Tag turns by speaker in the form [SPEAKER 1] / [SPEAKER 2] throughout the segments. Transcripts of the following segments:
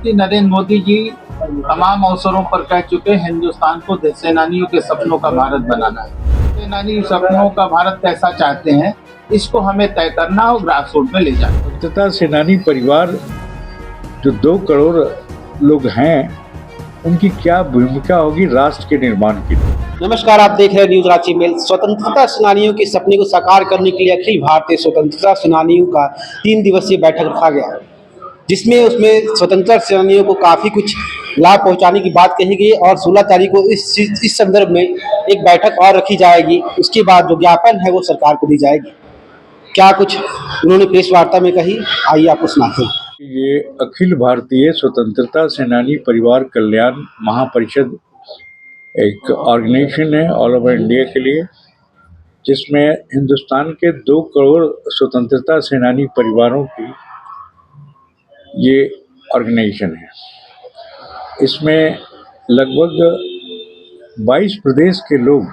[SPEAKER 1] प्रधानमंत्री नरेंद्र मोदी जी तमाम अवसरों पर कह चुके हैं हिंदुस्तान को सेनानियों के सपनों का भारत बनाना है। सेनानी सपनों का भारत कैसा चाहते हैं, इसको हमें तय करना और ग्रास रूट में ले जाना।
[SPEAKER 2] स्वतंत्रता सेनानी परिवार जो 2 करोड़ लोग हैं, उनकी क्या भूमिका होगी राष्ट्र के निर्माण के लिए।
[SPEAKER 3] नमस्कार, आप देख रहे हैं न्यूज रांची मेल। स्वतंत्रता सेनानियों के सपने को साकार करने के लिए अखिल भारतीय स्वतंत्रता सेनानियों का 3 दिवसीय बैठक रखा गया, जिसमें स्वतंत्रता सेनानियों को काफी कुछ लाभ पहुंचाने की बात कही गई और 16 तारीख को इस संदर्भ में एक बैठक और रखी जाएगी। उसके बाद जो ज्ञापन है वो सरकार को दी जाएगी। क्या कुछ उन्होंने प्रेस वार्ता में कही, आइए आपको सुनाते हैं।
[SPEAKER 2] ये अखिल भारतीय स्वतंत्रता सेनानी परिवार कल्याण महापरिषद एक ऑर्गेनाइजेशन है ऑल ओवर इंडिया के लिए, जिसमें हिंदुस्तान के 2 करोड़ स्वतंत्रता सेनानी परिवारों की ये ऑर्गेनाइजेशन है। इसमें लगभग 22 प्रदेश के लोग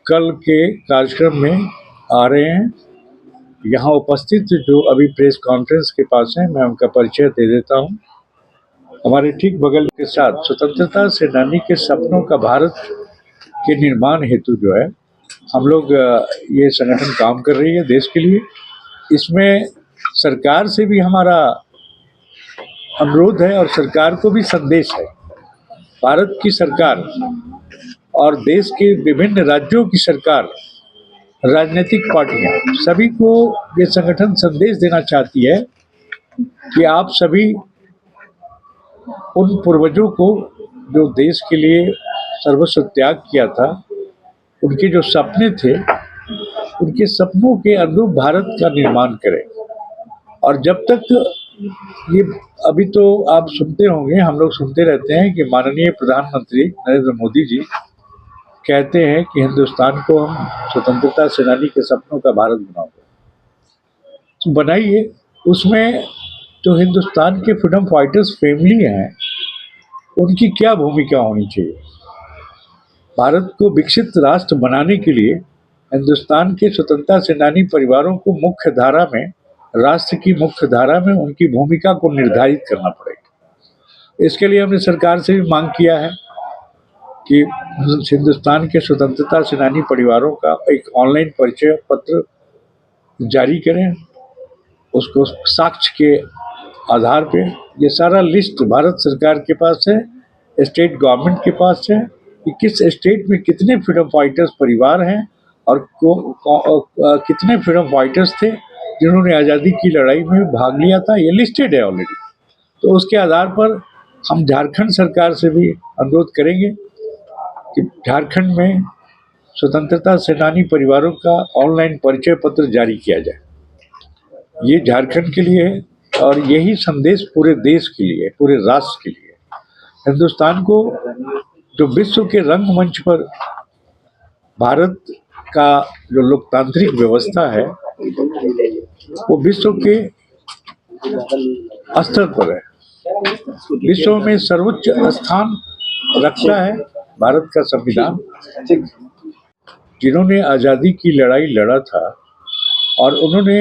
[SPEAKER 2] कल के कार्यक्रम में आ रहे हैं। यहाँ उपस्थित जो अभी प्रेस कॉन्फ्रेंस के पास हैं, मैं उनका परिचय दे देता हूँ। हमारे ठीक बगल के साथ स्वतंत्रता सेनानी के सपनों का भारत के निर्माण हेतु जो है हम लोग ये संगठन काम कर रही है देश के लिए। इसमें सरकार से भी हमारा अनुरोध है और सरकार को भी संदेश है। भारत की सरकार और देश के विभिन्न राज्यों की सरकार, राजनीतिक पार्टियां, सभी को ये संगठन संदेश देना चाहती है कि आप सभी उन पूर्वजों को जो देश के लिए सर्वस्व त्याग किया था, उनके जो सपने थे, उनके सपनों के अनुरूप भारत का निर्माण करें। और जब तक ये अभी तो आप सुनते होंगे, हम लोग सुनते रहते हैं कि माननीय प्रधानमंत्री नरेंद्र मोदी जी कहते हैं कि हिंदुस्तान को हम स्वतंत्रता सेनानी के सपनों का भारत बनाओगे, तो बनाइए। उसमें जो हिंदुस्तान के फ्रीडम फाइटर्स फैमिली हैं, उनकी क्या भूमिका होनी चाहिए। भारत को विकसित राष्ट्र बनाने के लिए हिंदुस्तान के स्वतंत्रता सेनानी परिवारों को मुख्य धारा में, राष्ट्र की मुख्य धारा में उनकी भूमिका को निर्धारित करना पड़ेगा। इसके लिए हमने सरकार से भी मांग किया है कि हिंदुस्तान के स्वतंत्रता सेनानी परिवारों का एक ऑनलाइन परिचय पत्र जारी करें। उसको साक्ष्य के आधार पे ये सारा लिस्ट भारत सरकार के पास है, स्टेट गवर्नमेंट के पास है कि किस स्टेट में कितने फ्रीडम फाइटर्स परिवार हैं और कितने फ्रीडम फाइटर्स थे जिन्होंने आज़ादी की लड़ाई में भाग लिया था। ये लिस्टेड है ऑलरेडी। तो उसके आधार पर हम झारखंड सरकार से भी अनुरोध करेंगे कि झारखंड में स्वतंत्रता सेनानी परिवारों का ऑनलाइन परिचय पत्र जारी किया जाए। ये झारखंड के लिए है और यही संदेश पूरे देश के लिए, पूरे राष्ट्र के लिए। हिंदुस्तान को जो विश्व के रंगमंच पर भारत का जो लोकतांत्रिक व्यवस्था है, वो विश्व के स्तर पर है, विश्व में सर्वोच्च स्थान रखता है भारत का संविधान। जिन्होंने आज़ादी की लड़ाई लड़ा था और उन्होंने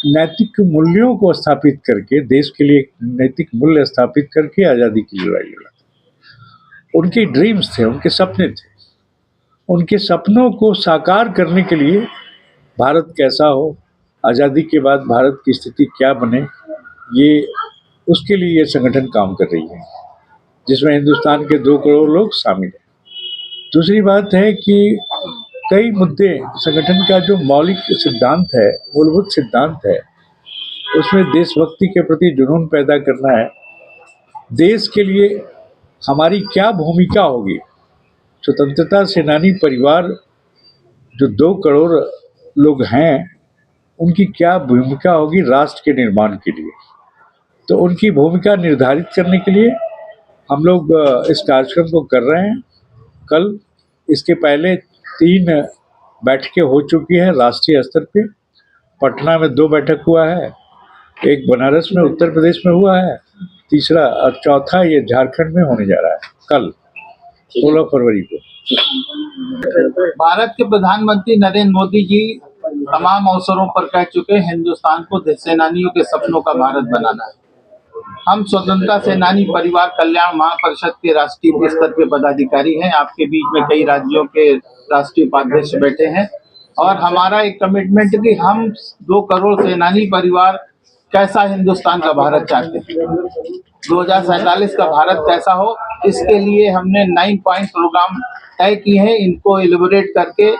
[SPEAKER 2] नैतिक मूल्यों को स्थापित करके, देश के लिए नैतिक मूल्य स्थापित करके आज़ादी की लड़ाई लड़ा था। उनके ड्रीम्स थे, उनके सपने थे। उनके सपनों को साकार करने के लिए भारत कैसा हो, आज़ादी के बाद भारत की स्थिति क्या बने, ये उसके लिए ये संगठन काम कर रही है, जिसमें हिंदुस्तान के 2 करोड़ लोग शामिल हैं। दूसरी बात है कि कई मुद्दे, संगठन का जो मौलिक सिद्धांत है, मूलभूत सिद्धांत है, उसमें देशभक्ति के प्रति जुनून पैदा करना है। देश के लिए हमारी क्या भूमिका होगी। स्वतंत्रता सेनानी परिवार जो 2 करोड़ लोग हैं, उनकी क्या भूमिका होगी राष्ट्र के निर्माण के लिए। तो उनकी भूमिका निर्धारित करने के लिए हम लोग इस कार्यक्रम को कर रहे हैं। कल इसके पहले 3 बैठकें हो चुकी हैं राष्ट्रीय स्तर पे। पटना में 2 बैठक हुआ है, एक बनारस में उत्तर प्रदेश में हुआ है, तीसरा और चौथा ये झारखंड में होने जा रहा है कल 16 फरवरी को।
[SPEAKER 1] भारत के प्रधानमंत्री नरेंद्र मोदी जी तमाम अवसरों पर कह चुके हैं हिंदुस्तान को सेनानियों के सपनों का भारत बनाना है। हम स्वतंत्रता सेनानी परिवार कल्याण महापरिषद के राष्ट्रीय स्तर के पदाधिकारी हैं। आपके बीच में कई राज्यों के राष्ट्रीय उपाध्यक्ष बैठे हैं और हमारा एक कमिटमेंट है कि हम 2 करोड़ सेनानी परिवार कैसा हिंदुस्तान का भारत चाहते हैं, 2047 का भारत कैसा हो, इसके लिए हमने 9 पॉइंट प्रोग्राम तय किए हैं। इनको एलिबोरेट करके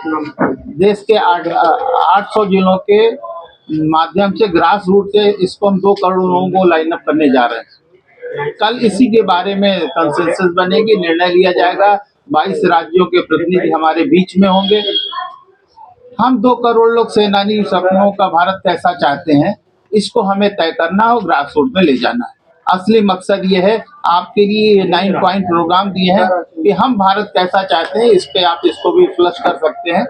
[SPEAKER 1] देश के 800 जिलों के माध्यम से ग्रास रूट से इसको हम 2 करोड़ लोगों को लाइन अप करने जा रहे हैं। कल इसी के बारे में कंसेंसस बनेगी, निर्णय लिया जाएगा। 22 राज्यों के प्रतिनिधि हमारे बीच में होंगे। हम 2 करोड़ लोग सेनानी सपनों का भारत कैसा चाहते हैं, इसको हमें तय करना हो, ग्रास रूट में ले जाना है। असली मकसद ये है, आपके लिए 9 पॉइंट प्रोग्राम दिए हैं कि हम भारत कैसा चाहते हैं। इस पे आप इसको भी फ्लश कर सकते हैं।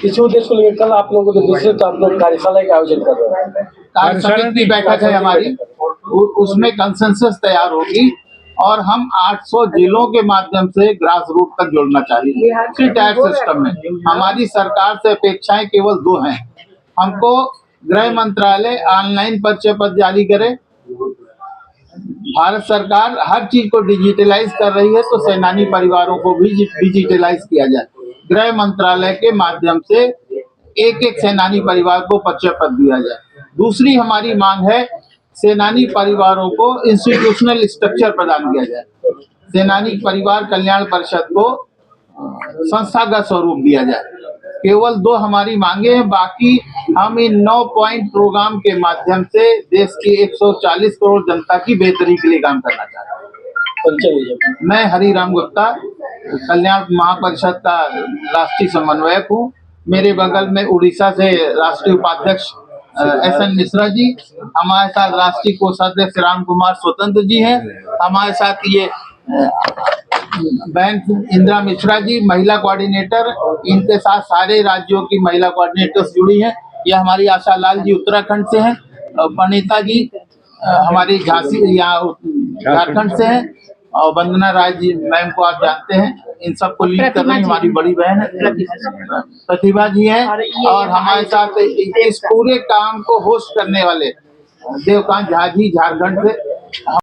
[SPEAKER 4] इस उद्देश्य को लेकर कल आप लोगों को विस्तृत आप लोग कार्यशाला का आयोजन कर रहे हैं।
[SPEAKER 1] कार्य समिति की बैठक है हमारी, उसमें कंसेंसस तैयार होगी और हम 800 जिलों के माध्यम से ग्रास रूट तक जोड़ना चाहिए। 3 टायर सिस्टम में हमारी सरकार से अपेक्षाएं केवल 2 हैं। हमको गृह मंत्रालय ऑनलाइन परिचय पत्र जारी करे। भारत सरकार हर चीज को डिजिटलाइज कर रही है, तो सेनानी परिवारों को भी डिजिटलाइज किया जाए। गृह मंत्रालय के माध्यम से एक सेनानी परिवार को परिचय पत्र दिया जाए। दूसरी हमारी मांग है, सेनानी परिवारों को इंस्टीट्यूशनल स्ट्रक्चर प्रदान किया जाए। सेनानी परिवार कल्याण परिषद को संस्थागत स्वरूप दिया जाए। केवल 2 हमारी मांगे हैं। बाकी हम इन 9 पॉइंट प्रोग्राम के माध्यम से देश की 140 करोड़ जनता की बेहतरी के लिए काम करना चाहते हैं। मैं हरिराम गुप्ता, कल्याण महापरिषद का राष्ट्रीय समन्वयक हूँ। मेरे बगल में उड़ीसा से राष्ट्रीय उपाध्यक्ष SN मिश्रा जी, हमारे साथ राष्ट्रीय कोषाध्यक्ष राम कुमार स्वतंत्र जी हैं, हमारे साथ ये बहन इंदिरा मिश्रा जी महिला कोऑर्डिनेटर, इनके साथ सारे राज्यों की महिला कोऑर्डिनेटर्स जुड़ी हैं। यह हमारी आशा लाल जी उत्तराखंड से हैं, प्रणीता जी हमारी झांसी या झारखंड से हैं, और वंदना राय जी मैम को आप जानते हैं, इन सबको लीड कर रही हमारी बड़ी बहन प्रतिभा जी है। और हमारे साथ इस पूरे काम को होस्ट करने वाले देवकांत झा जी झारखंड से।